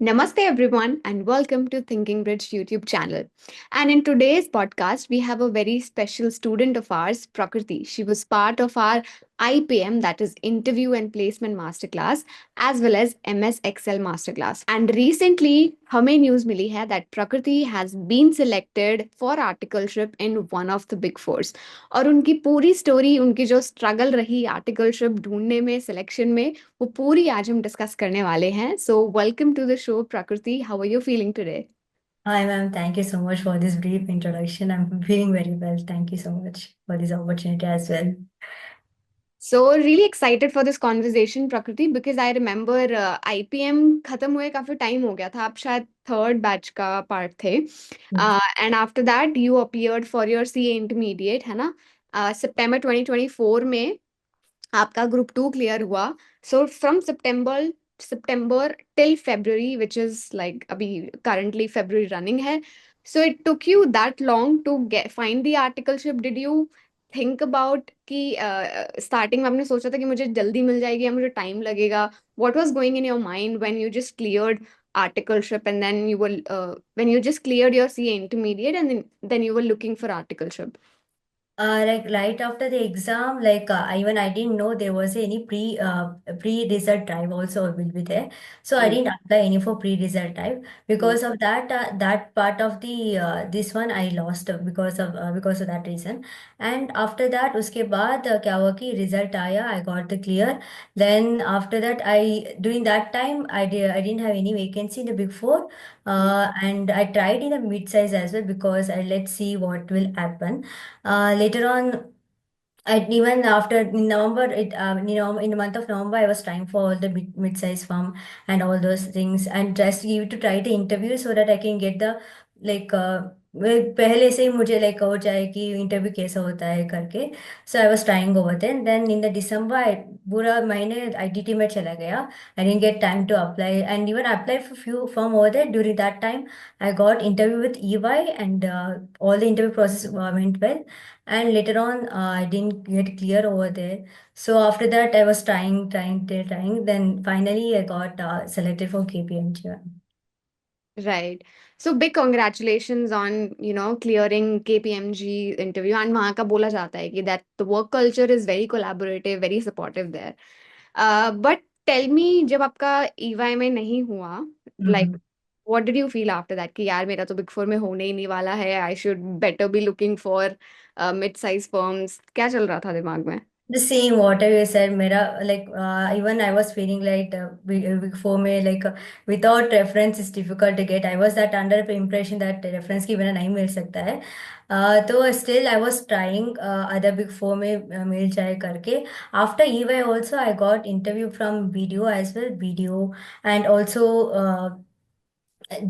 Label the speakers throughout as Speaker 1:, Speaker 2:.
Speaker 1: Namaste, everyone, and welcome to Thinking Bridge YouTube channel. And in today's podcast, we have a very special student of ours, Prakriti. She was part of our IPM, that is Interview and Placement Masterclass, as well as MS Excel Masterclass. And recently, हमें news मिली है that Prakriti has been selected for articleship in one of the big fours. और उनकी पूरी story, उनकी जो struggle रही articleship ढूंढने में, सिलेक्शन में, वो पूरी आज हम डिस्कस करने वाले हैं. So welcome to the show Prakriti. How are you feeling today?
Speaker 2: Hi, ma'am. Thank you so much for this brief introduction. I'm feeling very well. Thank you so much for this opportunity as well.
Speaker 1: So really excited for this conversation प्रकृति, because I remember IPM खत्म हुए काफी time हो गया था. आप शायद third batch का पार्ट थे.
Speaker 2: Yes.
Speaker 1: And after that you appeared for your CA intermediate, है ना? सितंबर 2024 में आपका ग्रुप टू क्लियर हुआ. So from September till February, which is like अभी करंटली फेब्रुअरी रनिंग है. So it took you that long to get find the articleship. Did you think about कि starting में आपने सोचा था कि मुझे जल्दी मिल जाएगी या मुझे टाइम लगेगा? What was going in your mind when you just cleared articleship, and then you were when you just cleared your CA intermediate, and then you were looking for articleship?
Speaker 2: Like right after the exam, even I didn't know there was any pre-result drive also will be there. So I
Speaker 1: Hmm.
Speaker 2: didn't apply any for pre-result drive because of that. That part of the this one I lost because of that reason. And after that, उसके बाद क्या हुआ कि result आया, I got the clear. Then after that, I during that time I didn't have any vacancy in the Big Four, and I tried in the mid size as well because I let's see what will happen. Later on, even after in November, in the month of November, I was trying for all the mid-size firm and all those things, and just give to try the interview so that I can get the like पहले से ही मुझे like हो जाए कि interview कैसा होता है करके. So I was trying over then in the December पूरा महीने आईटीटी में चला गया. I didn't get time to apply and even apply for few firm over there during that time. I got interview with EY and all the interview process went well. And later on, I didn't get clear over there. So after that, I was trying. Then finally, I got selected for KPMG.
Speaker 1: Right. So big congratulations on, clearing KPMG interview. And वहाँ का बोला जाता है कि that the work culture is very collaborative, very supportive there. But tell me, जब आपका EY में नहीं हुआ, like,
Speaker 2: Mhm.
Speaker 1: what did you feel after that? कि यार मेरा तो बिग फोर में होने ही नहीं वाला है. I should better be looking for mid-size firms. क्या चल रहा था दिमाग में?
Speaker 2: The same whatever you said, Mera, even I was feeling like before me, without reference it's difficult to get. I was that under the impression that reference की बिना नहीं मिल सकता है. तो still I was trying other big four में मिल जाए करके. After EY also I got interview from BDO as well, BDO, and also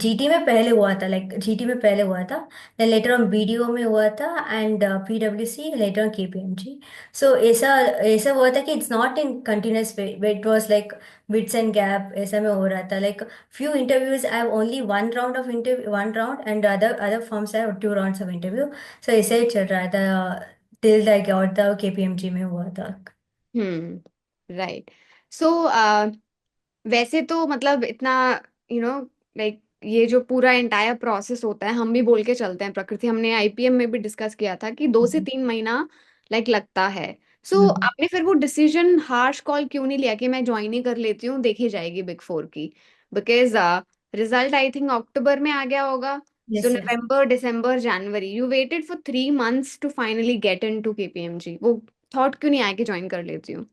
Speaker 2: GT में पहले हुआ था, जीटी में पहले हुआ था. देन लेटर ऑन बीडीओ में हुआ था एंड पीडब्ल्यूसी लेटर ऑन केपीएमजी. सो ऐसा ऐसा हुआ था कि it's not in continuous way, it was like bits and gap ऐसा में हो रहा था. Like few interviews I have only one round of interview, one round, and other forms have two rounds of interview. So ऐसे ही चल रहा था टिल दैट और था केपीएमजी में हुआ था.
Speaker 1: राइट. सो वैसे तो मतलब इतना, यू नो लाइक, ये जो पूरा एंटायर प्रोसेस होता है, हम भी बोल के चलते हैं प्रकृति, हमने आईपीएम में भी डिस्कस किया था कि 2 से 3 महीना लाइक लगता है. सो आपने फिर वो डिसीजन हार्श कॉल क्यों नहीं लिया कि मैं ज्वाइन ही कर लेती हूँ, देखी जाएगी बिग फोर की? Because result I think October में आ गया होगा. So
Speaker 2: yes, yes.
Speaker 1: November, December, January, you waited for 3 months to finally get into KPMG. वो थॉट क्यों नहीं आया कि ज्वाइन कर लेती हूँ?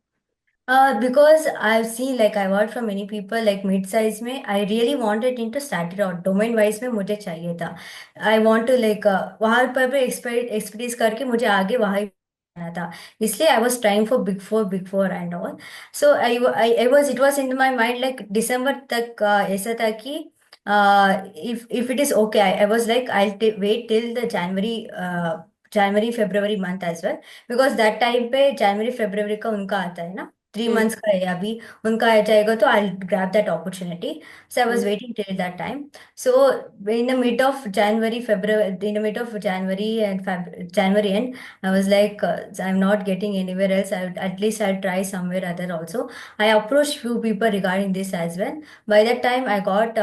Speaker 2: Because I've seen, I've heard from many people, mid-size में I really wanted into started out domain wise में मुझे चाहिए था. I want to वहाँ पर भी एक्सपर्टीज करके मुझे आगे वहाँ ही जाना था. इसलिए I was trying for big four and all. So I was it was in my mind दिसंबर तक ऐसा था कि if it is okay, I was like I'll wait till the January February month as well, because that time पे January February का उनका आता है ना. थ्री
Speaker 1: हम्म
Speaker 2: मंथ्स का है अभी, उनका आ जाएगा तो आई grab that opportunity. So I was
Speaker 1: hmm
Speaker 2: waiting till that time. So in the mid of January, February, in the mid of January and January end, I was like, I'm not getting anywhere else. At least I'll try somewhere other also. I approached few people regarding this as well. By that time, I got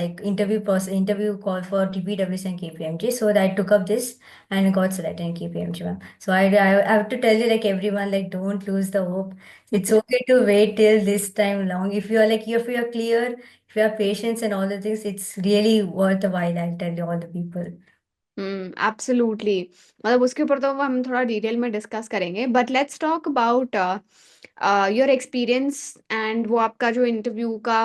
Speaker 2: like interview call for TPWC and KPMG. So I took up this and got selected in KPMG, ma'am. So I have to tell you, like everyone, like don't lose the hope. It's okay to wait till this time long. If you are like, if you are clear, if you have patience and all the things, it's really worth a while. I'll tell you all the people.
Speaker 1: Absolutely, मतलब उसके ऊपर तो हम थोड़ा detail में discuss करेंगे, but let's talk about your experience and वो आपका जो इंटरव्यू का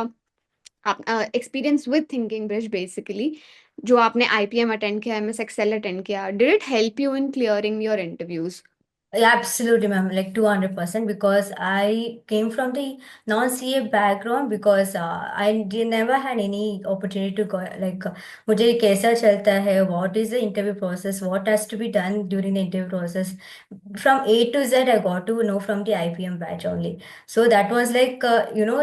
Speaker 1: आप experience with thinking bridge basically, जो आपने आईपीएम अटेंड किया, एमएस एक्सेल अटेंड किया, did it help you in clearing your interviews?
Speaker 2: Yeah, absolutely, ma'am. Like 200% because I came from the non-CA background because never had any opportunity to go like मुझे कैसा चलता है, what is the interview process, what has to be done during the interview process. From A to Z, I got to know from the IPM batch only. So that was like,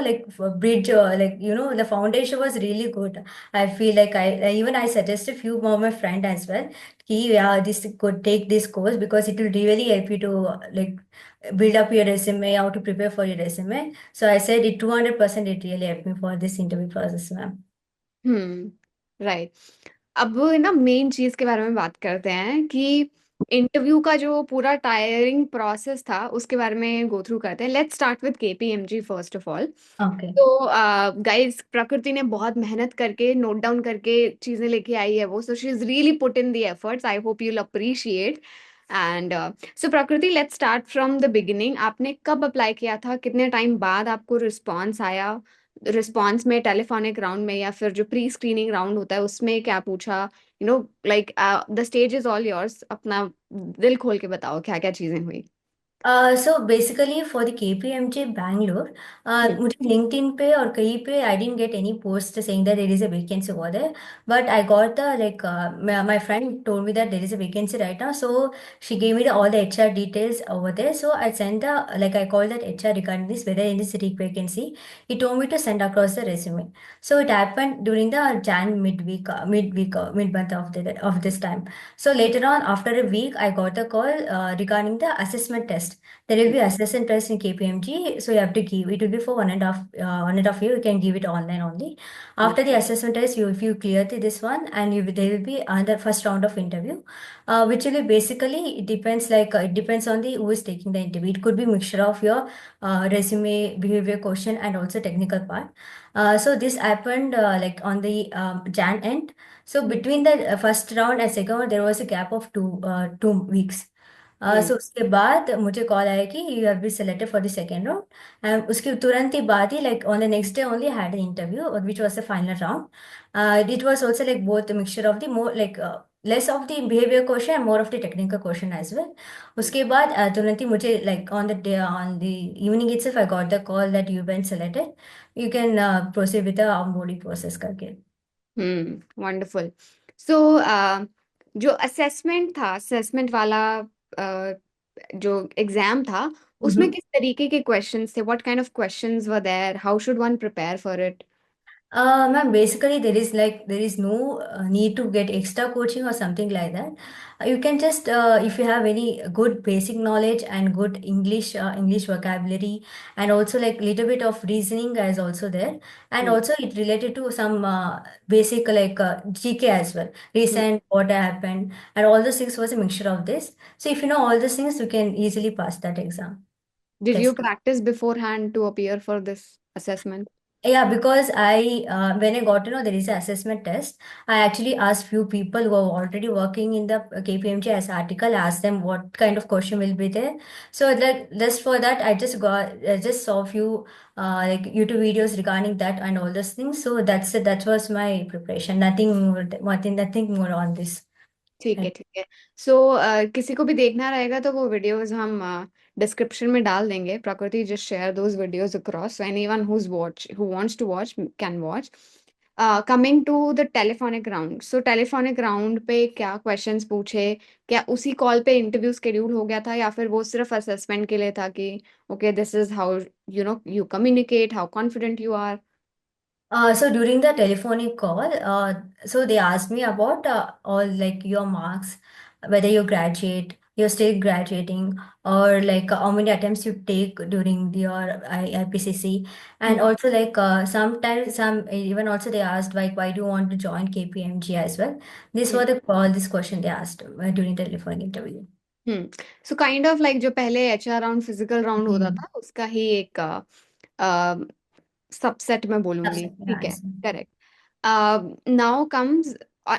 Speaker 2: like for bridge, like, the foundation was really good. I feel like even I suggested few more my friend as well. Yeah, this could take this course because it will really help you to like build up your resume, how to prepare for your resume. So I said it 200% it really helped me for this interview process, ma'am.
Speaker 1: Right. अब ना main चीज के बारे में बात करते हैं कि इंटरव्यू का जो पूरा टायरिंग प्रोसेस था उसके बारे में गो थ्रू करते हैं। Let's start with KPMG first of all.
Speaker 2: Okay.
Speaker 1: तो गाइस, प्रकृति ने बहुत मेहनत करके नोट डाउन करके चीजें लेके आई है वो, so she is really put in the efforts. I hope you will appreciate. And so Prakriti, let's start from the beginning. आपने कब अप्लाई किया था, कितने टाइम बाद आपको रिस्पॉन्स आया? रिस्पॉन्स में टेलीफोनिक राउंड में या फिर जो प्री स्क्रीनिंग राउंड होता है उसमें क्या पूछा? Like the stage is all yours. अपना दिल खोल के बताओ क्या क्या चीजें हुई।
Speaker 2: So basically for the KPMG Bangalore,
Speaker 1: हम्म
Speaker 2: मुझे LinkedIn पे और कहीं पे I didn't get any post saying that there is a vacancy over there, but I got the like my friend told me that there is a vacancy right now, so she gave me all the HR details over there. So I sent the like I called that HR regarding this whether it is a vacancy. He told me to send across the resume. So it happened during the Jan mid month of this time. So later on, after a week, I got a call regarding the assessment test. There will be assessment test in KPMG, so you have to give. It will be for 1.5 year. You can give it online only. After the assessment test, if you clear this one, and there will be another first round of interview, which will be basically it depends it depends on the who is taking the interview. It could be mixture of your resume, behavior question, and also technical part. So this happened like on the Jan end. So between the first round and second round, there was a gap of 2 weeks.
Speaker 1: Hmm
Speaker 2: So उसके बाद मुझे call आया कि you have be selected for the second round. And उसके तुरंत ही बाद ही like on the next day only had an interview which was the final round. It was also like both a mixture of the more like less of the behavior question and more of the technical question as well. उसके बाद तुरंत ही मुझे like on the evening itself I got the call that you've been selected. You can proceed with the onboarding process करके.
Speaker 1: Wonderful. सो जो assessment था, assessment वाला uh, जो exam था, उसमें
Speaker 2: Mm-hmm.
Speaker 1: किस तरीके के क्वेश्चंस थे? What kind of questions were there? How should one prepare for it?
Speaker 2: Ma'am, basically there is no need to get extra coaching or something like that. You can just if you have any good basic knowledge and good English vocabulary and also like little bit of reasoning is also there, and also it related to some basic like GK as well, recent what happened and all those things was a mixture of this. So if you know all those things, you can easily pass that exam
Speaker 1: did you
Speaker 2: test.
Speaker 1: Practice beforehand to appear for this assessment?
Speaker 2: Yeah, because when I got to know there is an assessment test, I actually asked few people who are already working in the KPMG as article, asked them what kind of question will be there. So like just for that, I just saw few like YouTube videos regarding that and all those things. So that's it. That was my preparation. Nothing more on this.
Speaker 1: ठीक है, ठीक है। सो किसी को भी देखना रहेगा तो वो वीडियोस हम डिस्क्रिप्शन में डाल देंगे। Prakriti just share those videos across, so anyone who wants to watch can watch. Coming to the telephonic round, so telephonic round पे क्या क्वेश्चंस पूछे? क्या उसी कॉल पे इंटरव्यू शेड्यूल हो गया था, या फिर वो सिर्फ असेसमेंट के लिए था कि okay this is how you communicate, how confident you are?
Speaker 2: So during the telephonic call, so they asked me about all like your marks, whether you graduate, you're still graduating, or like how many attempts you take during your IPCC, and also like sometimes some even also they asked like why do you want to join KPMG as well. This was the call, this question they asked during the telephone interview.
Speaker 1: So kind of like जो पहले HR round, physical round होता
Speaker 2: Hmm.
Speaker 1: था, उसका ही एक subset में बोलूंगी,
Speaker 2: Subset, yeah,
Speaker 1: ठीक है?
Speaker 2: yes.
Speaker 1: Correct. Now comes,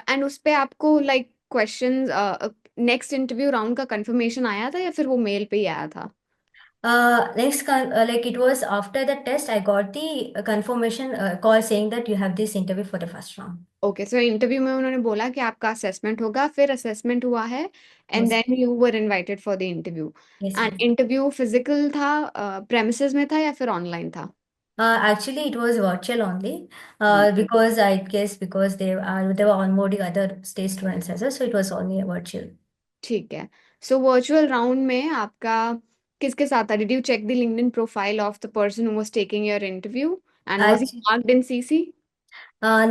Speaker 1: and उस पे आपको like questions, next interview round का कंफर्मेशन आया था या फिर वो मेल पे ही आया था?
Speaker 2: Like it was after the test, I got the confirmation call saying that you have this interview for the first round.
Speaker 1: Okay, so interview में उन्होंने बोला कि आपका असेसमेंट होगा, फिर असेसमेंट हुआ है, and
Speaker 2: Yes,
Speaker 1: then you were invited for the interview.
Speaker 2: yes,
Speaker 1: and
Speaker 2: yes.
Speaker 1: Interview physical था, प्रेमिसेस में था या फिर ऑनलाइन था?
Speaker 2: Actually, it was virtual only
Speaker 1: hmm,
Speaker 2: because I guess because they were onboarding other state students as well, so it was only a virtual.
Speaker 1: ठीक है। So virtual round में आपका किसके साथ था? Did you check the LinkedIn profile of the person who was taking your interview, and was he
Speaker 2: Actually,
Speaker 1: marked in CC?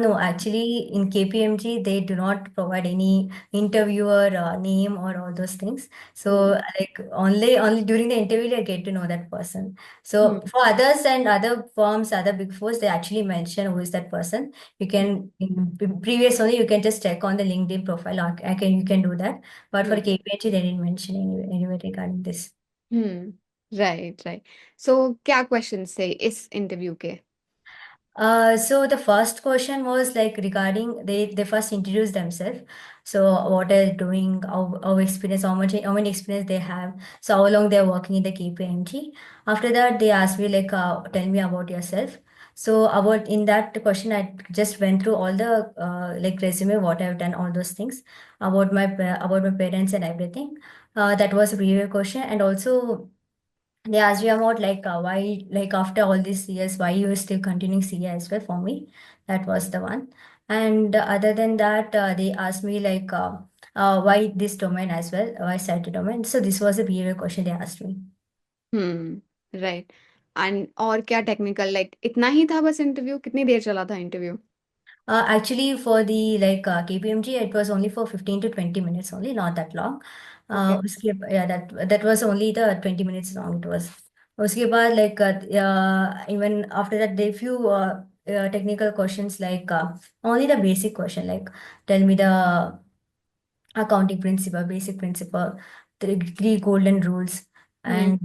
Speaker 2: no, actually, in KPMG, they do not provide any interviewer name or all those things. So, like, only during the interview, I get to know that person. So, for others and other firms, other big fours, they actually mention who is that person. You can, in previous only, you can just check on the LinkedIn profile. Or you can do that. But for KPMG, they didn't mention anywhere regarding this.
Speaker 1: Right, right. So क्या questions थे इस interview के?
Speaker 2: So the first question was like regarding they first introduced themselves. So what they're doing, how experience, how many experience they have. So how long they're working in the KPMG. After that, they asked me like, tell me about yourself. So about in that question, I just went through all the like resume, what I've done, all those things about my parents and everything. That was a previous question, and also they asked me about like why, like after all these years, why you are still continuing CA as well for me. That was the one. And other than that, they asked me like why this domain as well, why started domain. So this was a behavioral question they asked me.
Speaker 1: Right. And और क्या technical, like इतना ही था बस interview? कितनी देर चला था interview?
Speaker 2: Actually, for the like KPMG, it was only for 15 to 20 minutes only, not that long.
Speaker 1: Okay.
Speaker 2: Yeah, that was only the 20 minutes long. It was. उसके बाद like even after that, they few technical questions like only the basic question like tell me the accounting principle, basic principle, three golden rules,
Speaker 1: hmm,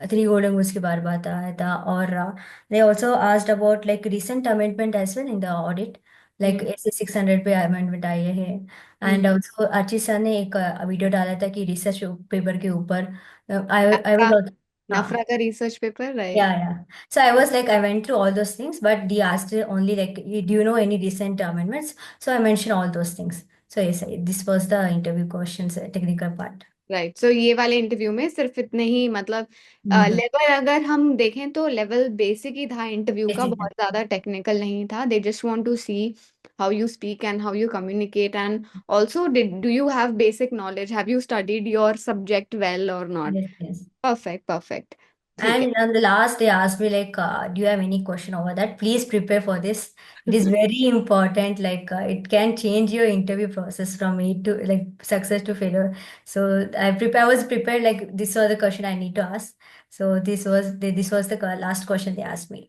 Speaker 2: and three golden rules के बारे में बताया था और they also asked about like recent amendment as well in the audit, like
Speaker 1: हम्म,
Speaker 2: ऐसे 600 पे amendment आए हैं and
Speaker 1: hmm.
Speaker 2: also Ashish sir ने एक वीडियो डाला था कि रिसर्च पेपर के ऊपर I
Speaker 1: नफरा,
Speaker 2: was also हाँ.
Speaker 1: नफरा का research paper, right?
Speaker 2: Yeah, yeah. So I was like, I went through all those things, but they asked only like, do you know any recent amendments? So I mentioned all those things. So yes, this was the interview questions, technical part.
Speaker 1: Right, so ये वाले interview में सिर्फ इतने ही, मतलब
Speaker 2: Mm-hmm.
Speaker 1: Level अगर हम देखें तो लेवल बेसिक ही था इंटरव्यू का,
Speaker 2: Basic.
Speaker 1: बहुत ज्यादा टेक्निकल नहीं था। They just want to see how you speak and how you communicate, and also do you have basic knowledge, have you studied your subject well और not?
Speaker 2: Yes, yes.
Speaker 1: Perfect, perfect. ठीक
Speaker 2: And on the last, they asked me like, do you have any question over that? Please prepare for this. It is
Speaker 1: है।
Speaker 2: very important. Like, it can change your interview process from A to like success to failure. So I was prepared. Like, this was the question I need to ask. So this was the last question they asked me.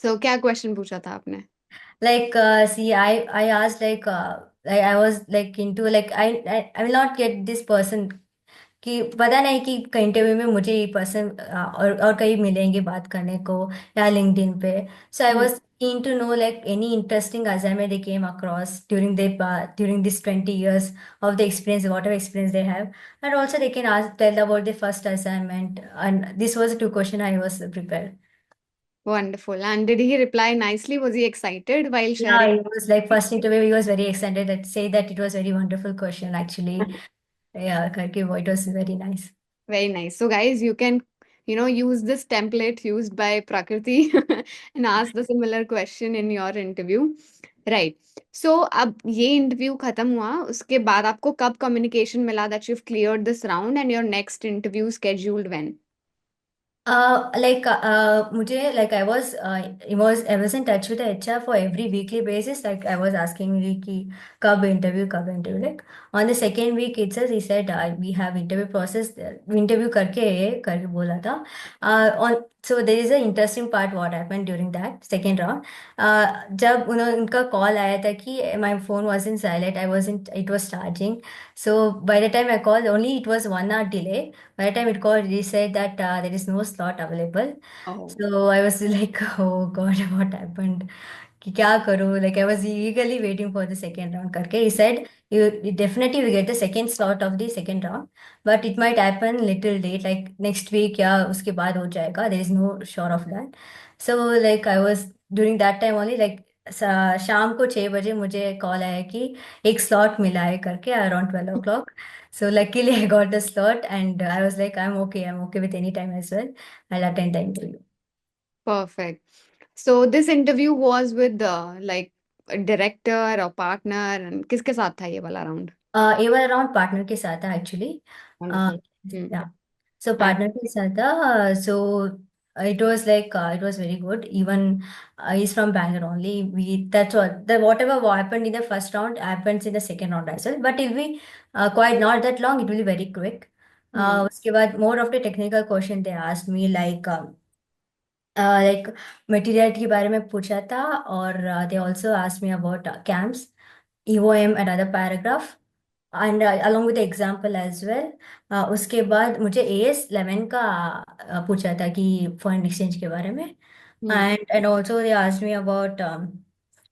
Speaker 1: सो क्या question पूछा था आपने?
Speaker 2: Like, see, I asked like I was like into like I will not get this person कि पता नहीं कि कहीं interview में मुझे ये पर्सन और कहीं मिलेंगे बात करने को या लिंक्डइन पे. So I was keen to know like any interesting assignment they came across during this 20 years of the experience, whatever experience they have, and also they can tell about the first assignment, and this was the two question I was prepared.
Speaker 1: Wonderful. And did he reply nicely? Was he excited while
Speaker 2: Yeah,
Speaker 1: sharing?
Speaker 2: it was like first interview. He was very excited that say that it was very wonderful question actually. Yeah, करके वो it was very nice.
Speaker 1: Very nice. So, guys, you can, use this template used by Prakriti and ask the similar question in your interview. Right. So अब ये interview खत्म हुआ, उसके बाद आपको कब कम्युनिकेशन मिला that you cleared this round and your next interview scheduled when?
Speaker 2: मुझे like I was in touch with the HR for every weekly basis. Like I was asking कि कब interview. Like on the second week itself, he said we have interview process. Interview करके बोला था. On so there is a interesting part what happened during that second round. जब उनका call आया था कि my phone was in silent. It was charging. So by the time I called, only it was 1 hour delay. By the time it called, they said that there is no slot available.
Speaker 1: Oh.
Speaker 2: So I was like, oh God, what happened? कि क्या करूँ? Like I was eagerly waiting for the second round करके. He said you definitely will get the second slot of the second round, but it might happen little late, like next week या उसके बाद हो जाएगा. There is no sure of that. So like I was during that time only like शाम को 6 बजे मुझे call आया कि एक स्लॉट मिला है करके around 12 o'clock. So luckily I got the slot and I was like, I'm okay with any time as well. I'll attend the interview.
Speaker 1: Perfect. So this interview was with like a director or partner, and किसके साथ था ये वाला round?
Speaker 2: ये वाला round partner के साथ था एक्चुअली.
Speaker 1: वंडरफुल। हम्म।
Speaker 2: या सो
Speaker 1: And
Speaker 2: पार्टनर के साथ था. सो it was like it was very good. Even he's from Bangalore only. That's what the whatever happened in the first round happens in the second round as well. But if we quite not that long, it will be very quick.
Speaker 1: hmm.
Speaker 2: उसके बाद more of the technical question they asked me like materiality के बारे में पूछा था. और they also asked me about camps, EOM, another paragraph, and along with the example as well. उसके बाद मुझे AS11 का पूछा था कि फॉरेन एक्सचेंज के बारे में.
Speaker 1: Hmm.
Speaker 2: And also they asked me about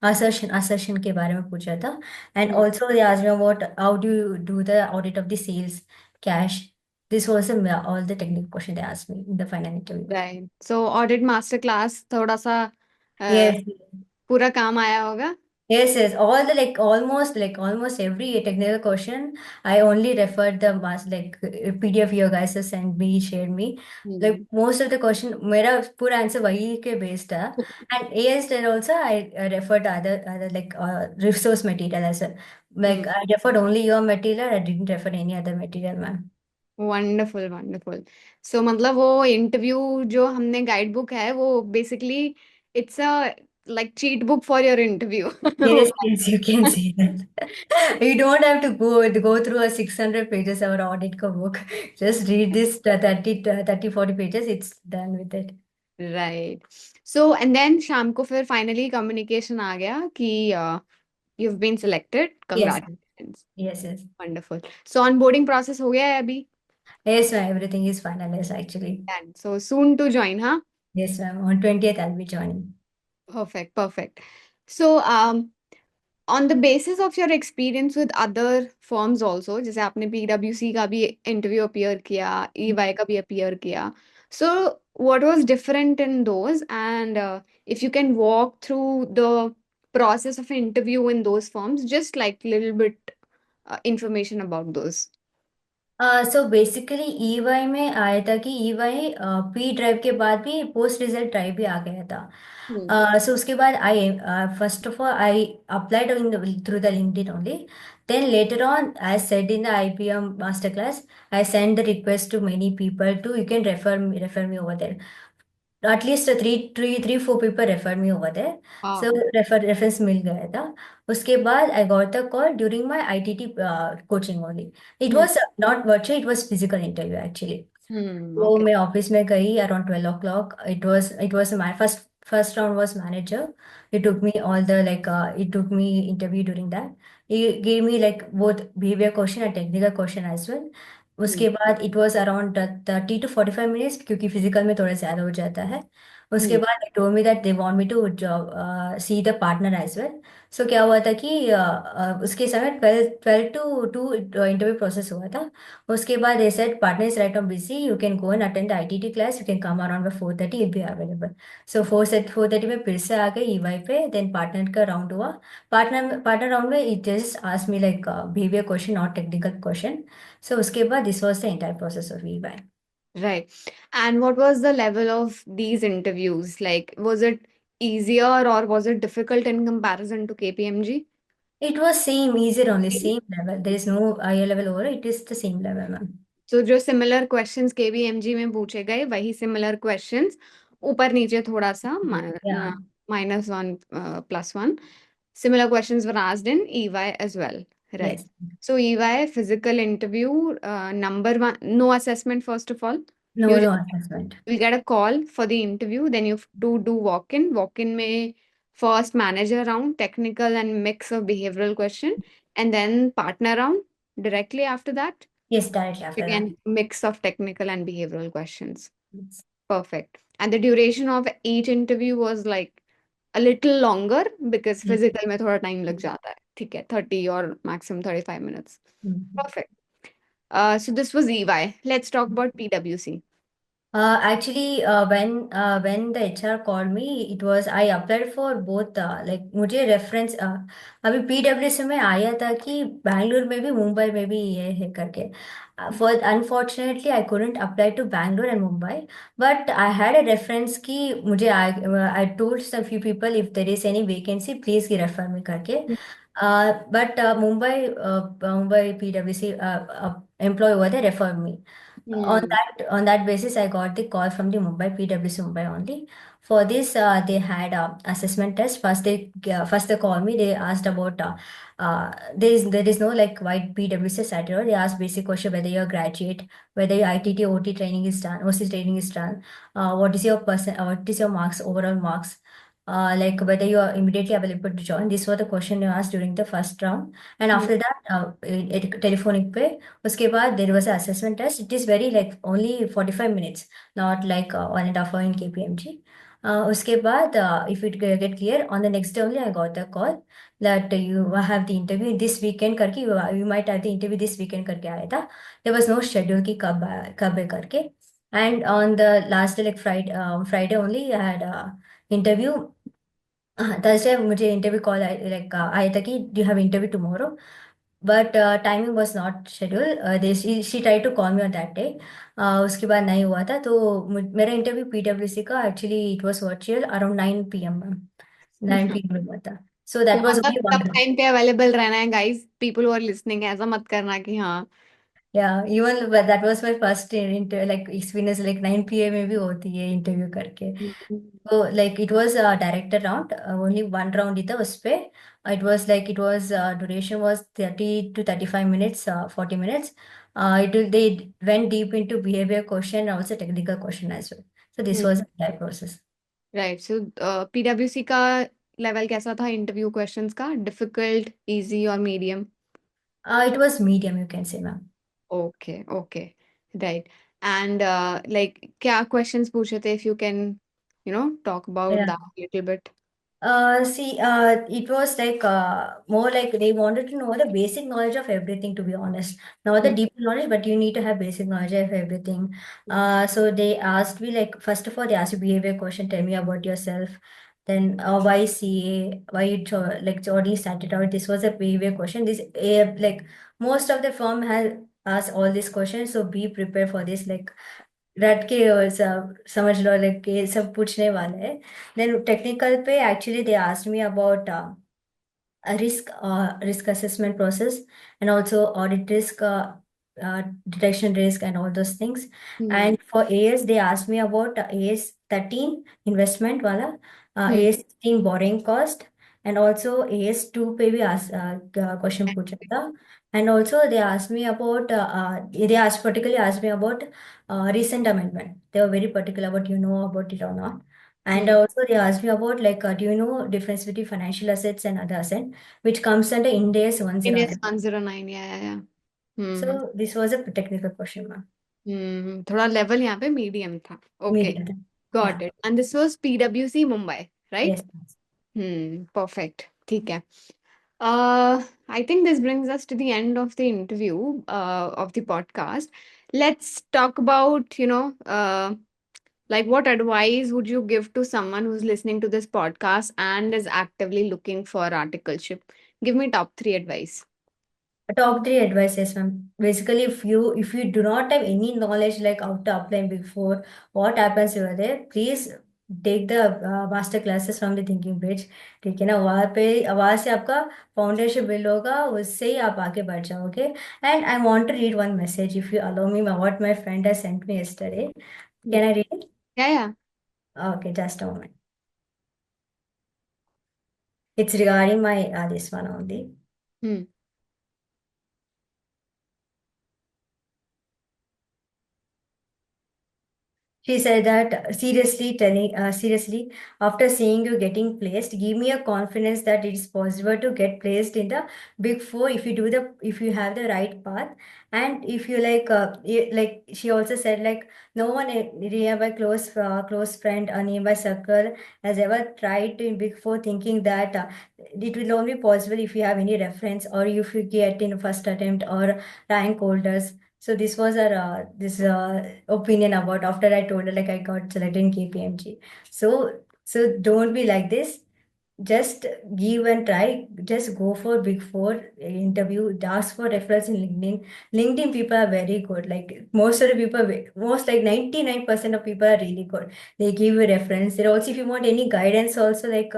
Speaker 2: assertion के बारे में पूछा था. And
Speaker 1: Hmm.
Speaker 2: also they asked me about how do you do the audit of the sales cash. This was all the technical question they asked me in the final interview.
Speaker 1: Right. So audit master class थोड़ा सा uh,
Speaker 2: Yes.
Speaker 1: पूरा काम आया होगा?
Speaker 2: Yes. All the like almost every technical question, I only referred the mass like PDF you guys have sent me, shared me. Like
Speaker 1: Hmm.
Speaker 2: most of the question, मेरा पूरा answer वही के based था. And AS then also I referred other like resource material as well.
Speaker 1: Hmm.
Speaker 2: Like I referred only your material. I didn't refer any other material, ma'am.
Speaker 1: Wonderful wonderful. So मतलब वो interview जो हमने guide book है वो basically it's a like cheat book for your interview.
Speaker 2: Yes, yes, you can say that. You don't have to go through a 600 pages of audit ka book. Just read this 30, 40 pages. It's done with it.
Speaker 1: Right. So and then शाम को फिर finally communication आ गया कि you have been selected,
Speaker 2: Yes,
Speaker 1: congratulations.
Speaker 2: yes, yes.
Speaker 1: Wonderful. So onboarding process हो गया है अभी?
Speaker 2: Yes, ma'am. Everything is finalized actually.
Speaker 1: Done, so soon to join, हाँ?
Speaker 2: Yes, ma'am. On 20th, I'll be joining.
Speaker 1: Perfect perfect. So on the basis of your experience with other firms also, जैसे आपने PwC का भी interview appear किया, EY का भी appear किया, so what was different in those, and if you can walk through the process of interview in those firms, just like little bit information about those.
Speaker 2: So basically EY में आया था कि EY P drive के बाद भी post result drive भी आ गया
Speaker 1: Hmm.
Speaker 2: था. सो उसके बाद I first of all I applied through the LinkedIn only. Then later on I said in the IPM master class I send the request to many people to you can refer me over there. At least three, 4 people referred me over there. So
Speaker 1: Wow.
Speaker 2: reference मिल गया था. उसके बाद I got the call during my ITT coaching only. It
Speaker 1: Hmm.
Speaker 2: was not virtual, it was physical interview actually.
Speaker 1: Hmm.
Speaker 2: तो
Speaker 1: Okay.
Speaker 2: मैं office में गई around 12 o'clock. It was my first round was manager. He took me all the like he took me interview during that. He gave me like both behavior question and technical question as well.
Speaker 1: Hmm.
Speaker 2: उसके बाद it was around 30 to 45 minutes क्योंकि physical में थोड़ा ज़्यादा हो जाता है. उसके
Speaker 1: Hmm.
Speaker 2: बाद they told me that they want me to job, see the partner as well. So क्या हुआ था कि उसके समय 12 to 2 इंटरव्यू प्रोसेस हुआ था. उसके बाद they said partner is right now busy. You can go and attend the ITT class. You can come around by 4:30. It'll be available. So 4:30 में फिर से आ गए EY पे. Then partner का राउंड हुआ. पार्टनर राउंड में it just asked me like behavior question or technical question. So उसके बाद this was the entire process of EY.
Speaker 1: Right. And what was the level of these interviews? Like, was it easier or was it difficult in comparison to KPMG?
Speaker 2: It was same, easier only, same level. There is no higher level over. It is the same level, ma'am.
Speaker 1: So जो similar questions केबीएमजी में पूछे गए वही similar questions, ऊपर नीचे थोड़ा सा
Speaker 2: Yeah.
Speaker 1: -1 +1. Similar questions were asked in EY as well, right?
Speaker 2: Yes.
Speaker 1: So EY physical interview, number one, no assessment first of all.
Speaker 2: No,
Speaker 1: You
Speaker 2: no
Speaker 1: just
Speaker 2: assessment.
Speaker 1: will get a call for the interview, then you have to do walk-in. Walk-in में first manager round, technical and mix of behavioral question, and then partner round directly after that.
Speaker 2: Yes, directly after that.
Speaker 1: Again, mix of technical and behavioral questions.
Speaker 2: Yes.
Speaker 1: Perfect. And the duration of each interview was like a little longer because
Speaker 2: Mm.
Speaker 1: physical में थोड़ा time लग जाता है. ठीक है, 30 or maximum 35 minutes.
Speaker 2: Mm.
Speaker 1: Perfect. So this was EY. Let's talk about PwC.
Speaker 2: Actually, when the HR called me, it was I applied for both. Like मुझे reference अभी पीडब्ल्यूसी में आया था कि बैंगलोर में भी मुंबई में भी ये है करके. For unfortunately, I couldn't apply to Bangalore and Mumbai, but I had a reference कि मुझे I told some few people if there is any vacancy, please refer me करके. But Mumbai PwC employee over there referred me.
Speaker 1: Hmm.
Speaker 2: On that basis, I got the call from the Mumbai PwC Mumbai only. For this, they had assessment test. First they called me. They asked about there is no like white PwC certificate. They asked basic question whether you're a graduate, whether your ITT OT training is done, OC training is done. What is your marks, overall marks? Like whether you are immediately available to join. These were the question you asked during the first round, and
Speaker 1: Hmm.
Speaker 2: after that, telephonic पे उसके बाद there was an assessment test. It is very like only 45 minutes, not like 1.5 hour in KPMG. उसके बाद if it get clear on the next day only I got the call that you have the interview this weekend करके you might have the interview this weekend करके आया था. There was no schedule कि कब है करके. And on the last day like Friday only I had interview. Thursday मुझे interview call आया था कि do have interview tomorrow but timing was not schedule they she try to call me on that day. उसके बाद नहीं हुआ था तो मेरा इंटरव्यू पीडब्ल्यूसी का actually it was virtual around 9 PM ma'am. 9 PM में हुआ था. सो
Speaker 1: तो
Speaker 2: दैट वॉज
Speaker 1: मतलब
Speaker 2: ओनली
Speaker 1: सब
Speaker 2: वन.
Speaker 1: टाइम पे अवेलेबल रहना है guys, people who are listening, ऐसा मत करना कि हाँ.
Speaker 2: Yeah, even but that was my first inter like experience like 9 PM में भी होती है इंटरव्यू करके. So like it was a director round, only one round ही था उस पे. It was duration was 30 to 35 minutes, 40 minutes. They went deep into behavior question and also technical question as well. So this was the entire process.
Speaker 1: Right. So पीडब्ल्यूसी का level कैसा था interview questions का? Difficult, easy और medium?
Speaker 2: It was medium, you can say, ma'am.
Speaker 1: Okay, okay, right. And like क्या क्वेश्चंस पूछे थे, if you can talk about
Speaker 2: Yeah.
Speaker 1: That little bit.
Speaker 2: It was like more like they wanted to know the basic knowledge of everything, to be honest. Not the deep knowledge, but you need to have basic knowledge of everything. So they asked me, like, first of all, they asked you behavior question, tell me about yourself. Then, why CA? Why you already started out? This was a behavior question. Like, most of the firm has asked all these questions, so be prepared for this. Like, रट के और सब समझ लो like ये सब पूछने वाले हैं. देन टेक्निकल पे actually they asked me about a risk assessment process and also audit risk, detection risk and all those things. And for AS they asked me about AS 13 investment wala, AS 16 borrowing cost, and also AS 2 पे भी question पूछा था. And also they asked me about they asked particularly asked me about recent amendment. They were very particular about you know about it or not. And also they asked me about like do you know difference between financial assets and other assets, which comes under Ind AS
Speaker 1: Ind AS
Speaker 2: 109.
Speaker 1: 109, या. हम्म.
Speaker 2: So this was a technical question, ma'am.
Speaker 1: थोड़ा level यहाँ पे medium था. Okay,
Speaker 2: Medium.
Speaker 1: Got
Speaker 2: Yeah.
Speaker 1: It. And this was पीडब्ल्यूसी Mumbai, right?
Speaker 2: Yes. Yes.
Speaker 1: Perfect, ठीक है. I think this brings us to the end of the interview, of the podcast. Let's talk about, like what advice would you give to someone who's listening to this podcast and is actively looking for articleship? Give me top three advice.
Speaker 2: Top three advices, ma'am. Basically, if you do not have any knowledge like how to apply before, what happens over there, please take the master classes from the thinking bridge. ठीक है ना, वहाँ पे वहाँ से आपका foundation build होगा, उससे ही आप आगे बढ़ जाओगे। And I want to read one message if you allow me, what my friend has sent me yesterday. Can I read it?
Speaker 1: या
Speaker 2: okay, just a moment. It's regarding my this one only.
Speaker 1: Hmm
Speaker 2: She said that seriously, after seeing you getting placed, give me a confidence that it is possible to get placed in the big four if you if you have the right path, and if you like she also said like no one nearby close friend or nearby circle has ever tried to in big four thinking that it will only possible if you have any reference or if you get in first attempt or rank holders. So this was our this opinion about after I told her like I got selected in KPMG. So don't be like this. Just give and try. Just go for Big Four interview. Ask for referrals in LinkedIn. LinkedIn people are very good. Like most of the people, most like 99% of people are really good. They give you reference. They also, if you want any guidance, also like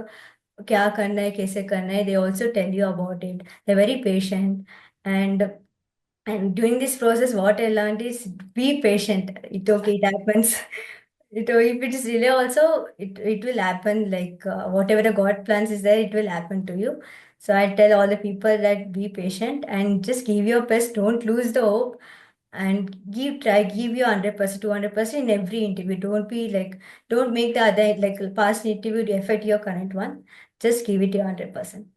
Speaker 2: क्या करना है कैसे करना है, they also tell you about it. They're very patient. And during this process, what I learned is be patient. It okay, it happens. If it is delay also, it will happen. Like whatever the God plans is there, it will happen to you. So I tell all the people that be patient and just give your best. Don't lose the hope and give your 100%, 200% in every interview. Don't be like, don't make the other like past interview to affect your current one. Just give it your 100%.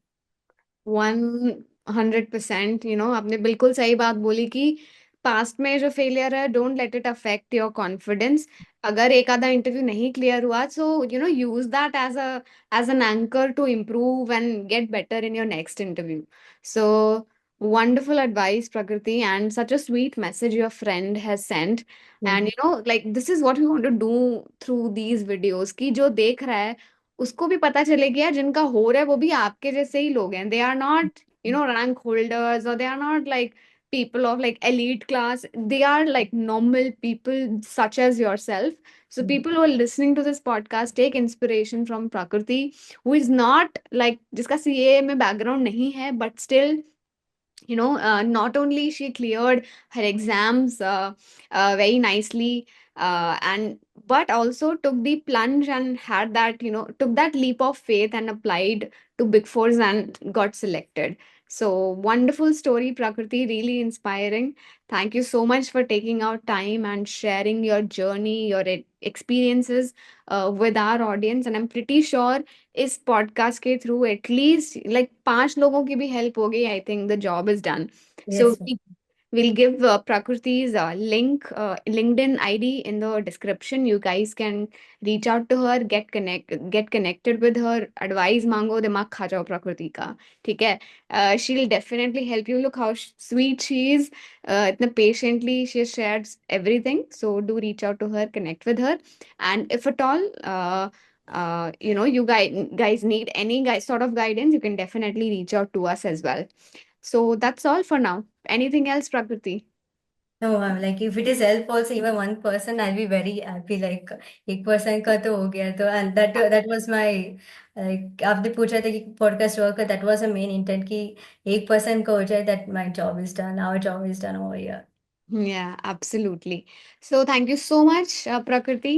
Speaker 1: 100%, आपने बिल्कुल सही बात बोली कि past में जो failure है, don't let it affect your confidence. अगर एक आधा इंटरव्यू नहीं क्लियर हुआ, so use that as an anchor to improve and get better in your next interview. So wonderful advice, Prakriti, and such a sweet message your friend has sent. And like, this is what we want to do through these videos, कि जो देख रहा है उसको भी पता चले कि यार जिनका हो रहा है वो भी आपके जैसे ही लोग हैं। They are not rank holders, और they are not like people of like elite class. They are like normal people such as yourself. So people who are listening to this podcast, take inspiration from Prakriti, who is not like जिसका CA में background नहीं है, but still not only she cleared her exams very nicely, and but also took the plunge and had that, took that leap of faith and applied to Big Fours and got selected. So wonderful story, Prakriti, really inspiring. Thank you so much for taking out time and sharing your journey, your experiences with our audience. And I'm pretty sure इस podcast के through at least like 5 लोगों की भी help हो गई। I think the job is done. So
Speaker 2: Yes, ma'am.
Speaker 1: we'll give Prakriti's link, LinkedIn ID in the description. You guys can reach out to her, get connected with her, advice मांगो, दिमाग खा जाओ प्रकृति का। ठीक है? She'll definitely help you. Look how sweet she is. इतने patiently she has shared everything. So do reach out to her, connect with her, and if at all you guys need any guys sort of guidance, you can definitely reach out to us as well. So that's all for now. Anything else, Prakriti?
Speaker 2: No, I'm like if it is help also even one person, I'll be very happy. Like एक person का तो हो गया तो, and that was my like आपने पूछा था कि podcast work का, that was a main intent कि एक person का हो जाए, that my job is done, our job is done over here.
Speaker 1: Yeah, absolutely. So thank you so much, Prakriti.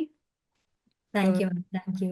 Speaker 2: Thank
Speaker 1: Uh,
Speaker 2: you, ma'am. Thank you.